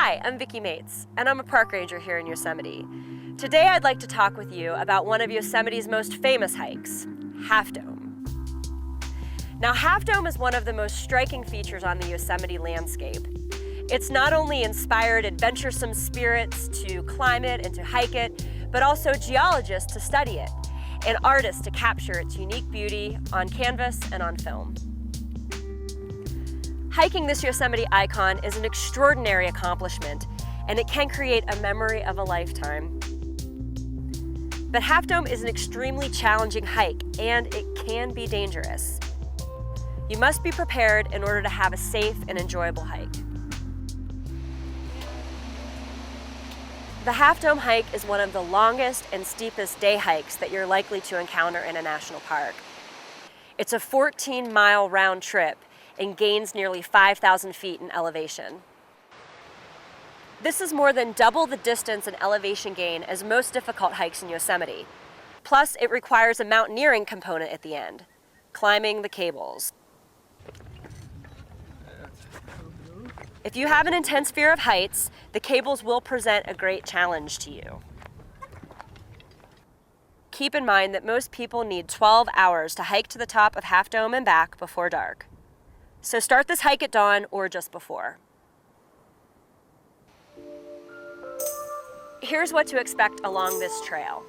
Hi, I'm Vicki Mates, and I'm a park ranger here in Yosemite. Today I'd like to talk with you about one of Yosemite's most famous hikes, Half Dome. Now, Half Dome is one of the most striking features on the Yosemite landscape. It's not only inspired adventuresome spirits to climb it and to hike it, but also geologists to study it, and artists to capture its unique beauty on canvas and on film. Hiking this Yosemite icon is an extraordinary accomplishment, and it can create a memory of a lifetime. But Half Dome is an extremely challenging hike, and it can be dangerous. You must be prepared in order to have a safe and enjoyable hike. The Half Dome hike is one of the longest and steepest day hikes that you're likely to encounter in a national park. It's a 14-mile round trip and gains nearly 5,000 feet in elevation. This is more than double the distance and elevation gain as most difficult hikes in Yosemite. Plus, it requires a mountaineering component at the end, climbing the cables. If you have an intense fear of heights, the cables will present a great challenge to you. Keep in mind that most people need 12 hours to hike to the top of Half Dome and back before dark. So start this hike at dawn or just before. Here's what to expect along this trail.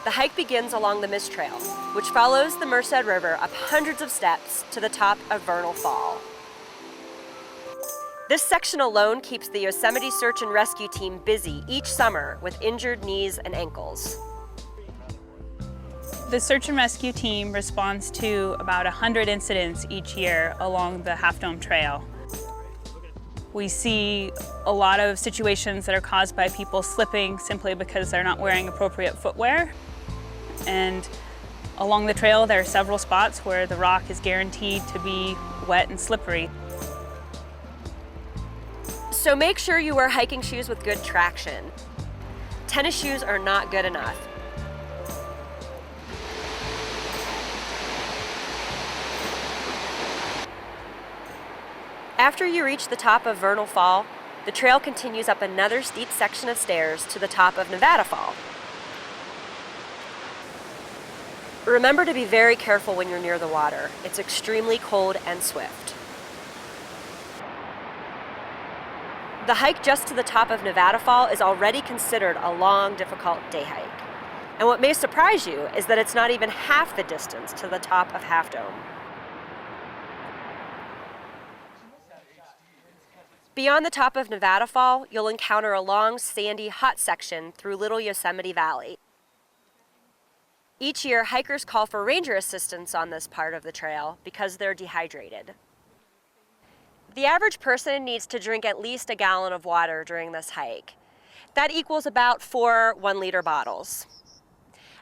The hike begins along the Mist Trail, which follows the Merced River up hundreds of steps to the top of Vernal Fall. This section alone keeps the Yosemite Search and Rescue Team busy each summer with injured knees and ankles. The search and rescue team responds to about 100 incidents each year along the Half Dome Trail. We see a lot of situations that are caused by people slipping simply because they're not wearing appropriate footwear. And along the trail, there are several spots where the rock is guaranteed to be wet and slippery. So make sure you wear hiking shoes with good traction. Tennis shoes are not good enough. After you reach the top of Vernal Fall, the trail continues up another steep section of stairs to the top of Nevada Fall. Remember to be very careful when you're near the water. It's extremely cold and swift. The hike just to the top of Nevada Fall is already considered a long, difficult day hike. And what may surprise you is that it's not even half the distance to the top of Half Dome. Beyond the top of Nevada Fall, you'll encounter a long, sandy, hot section through Little Yosemite Valley. Each year, hikers call for ranger assistance on this part of the trail because they're dehydrated. The average person needs to drink at least a gallon of water during this hike. That equals about 4 1-liter bottles.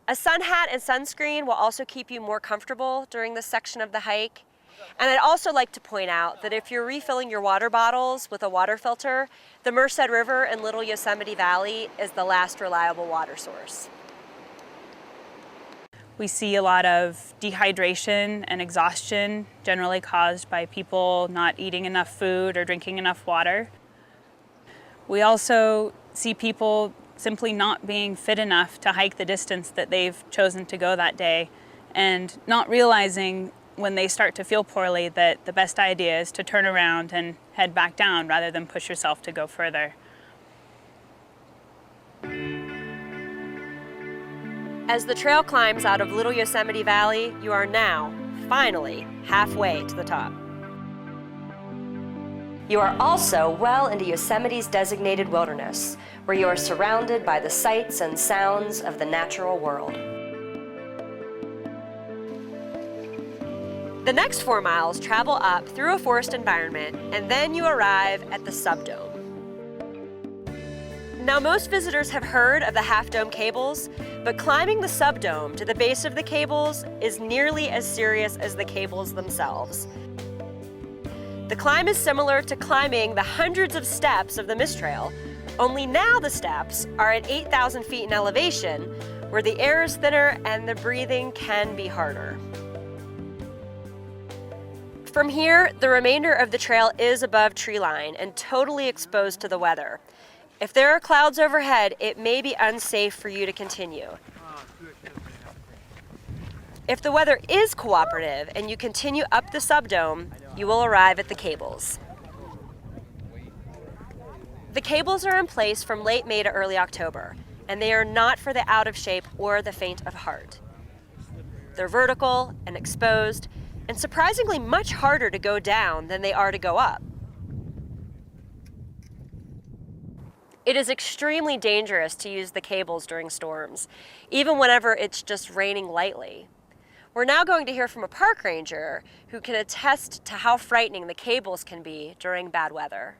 A sun hat and sunscreen will also keep you more comfortable during this section of the hike. And I'd also like to point out that if you're refilling your water bottles with a water filter, the Merced River in Little Yosemite Valley is the last reliable water source. We see a lot of dehydration and exhaustion, generally caused by people not eating enough food or drinking enough water. We also see people simply not being fit enough to hike the distance that they've chosen to go that day, and not realizing when they start to feel poorly that the best idea is to turn around and head back down rather than push yourself to go further. As the trail climbs out of Little Yosemite Valley, you are now, finally, halfway to the top. You are also well into Yosemite's designated wilderness, where you are surrounded by the sights and sounds of the natural world. The next 4 miles travel up through a forest environment, and then you arrive at the subdome. Now, most visitors have heard of the Half Dome cables, but climbing the subdome to the base of the cables is nearly as serious as the cables themselves. The climb is similar to climbing the hundreds of steps of the Mist Trail, only now the steps are at 8,000 feet in elevation, where the air is thinner and the breathing can be harder. From here, the remainder of the trail is above tree line and totally exposed to the weather. If there are clouds overhead, it may be unsafe for you to continue. If the weather is cooperative and you continue up the subdome, you will arrive at the cables. The cables are in place from late May to early October, and they are not for the out of shape or the faint of heart. They're vertical and exposed, and surprisingly much harder to go down than they are to go up. It is extremely dangerous to use the cables during storms, even whenever it's just raining lightly. We're now going to hear from a park ranger who can attest to how frightening the cables can be during bad weather.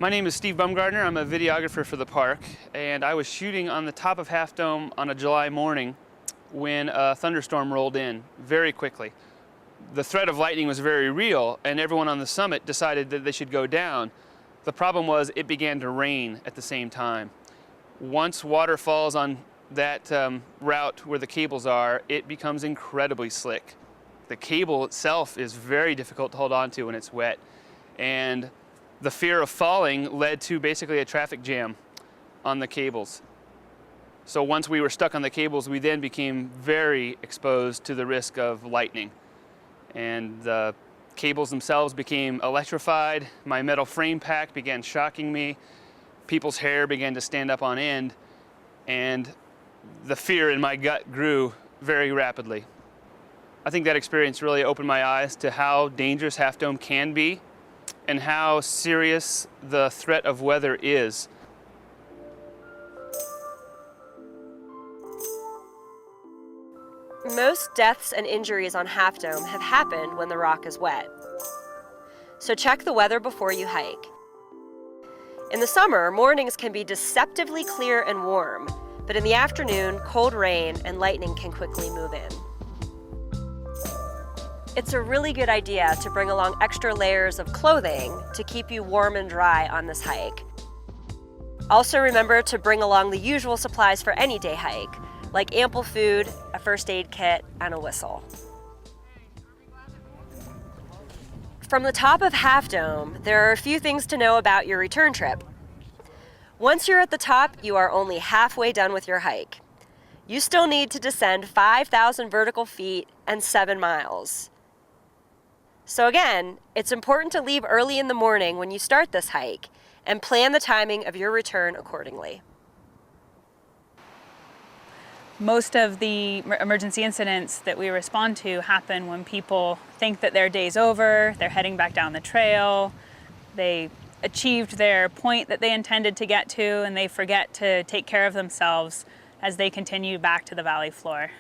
My name is Steve Bumgardner. I'm a videographer for the park, and I was shooting on the top of Half Dome on a July morning when a thunderstorm rolled in very quickly. The threat of lightning was very real, and everyone on the summit decided that they should go down. The problem was it began to rain at the same time. Once water falls on that route where the cables are, it becomes incredibly slick. The cable itself is very difficult to hold on to when it's wet, and the fear of falling led to basically a traffic jam on the cables. So once we were stuck on the cables, we then became very exposed to the risk of lightning. And the cables themselves became electrified. My metal frame pack began shocking me. People's hair began to stand up on end, and the fear in my gut grew very rapidly. I think that experience really opened my eyes to how dangerous Half Dome can be and how serious the threat of weather is. Most deaths and injuries on Half Dome have happened when the rock is wet. So check the weather before you hike. In the summer, mornings can be deceptively clear and warm, but in the afternoon, cold rain and lightning can quickly move in. It's a really good idea to bring along extra layers of clothing to keep you warm and dry on this hike. Also remember to bring along the usual supplies for any day hike, like ample food, a first aid kit, and a whistle. From the top of Half Dome, there are a few things to know about your return trip. Once you're at the top, you are only halfway done with your hike. You still need to descend 5,000 vertical feet and 7 miles. So again, it's important to leave early in the morning when you start this hike and plan the timing of your return accordingly. Most of the emergency incidents that we respond to happen when people think that their day's over, they're heading back down the trail, they achieved their point that they intended to get to, and they forget to take care of themselves as they continue back to the valley floor.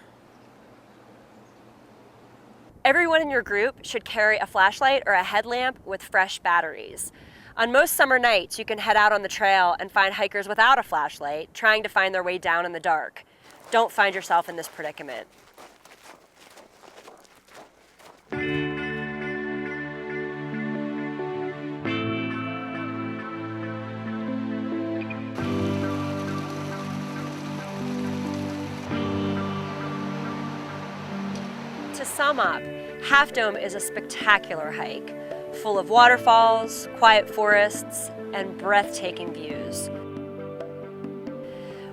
Everyone in your group should carry a flashlight or a headlamp with fresh batteries. On most summer nights, you can head out on the trail and find hikers without a flashlight trying to find their way down in the dark. Don't find yourself in this predicament. To sum up, Half Dome is a spectacular hike, full of waterfalls, quiet forests, and breathtaking views.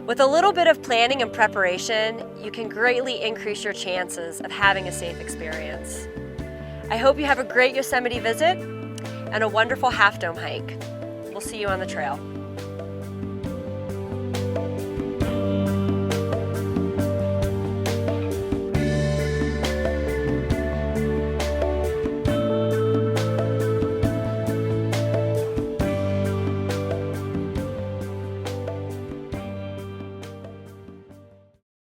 With a little bit of planning and preparation, you can greatly increase your chances of having a safe experience. I hope you have a great Yosemite visit and a wonderful Half Dome hike. We'll see you on the trail.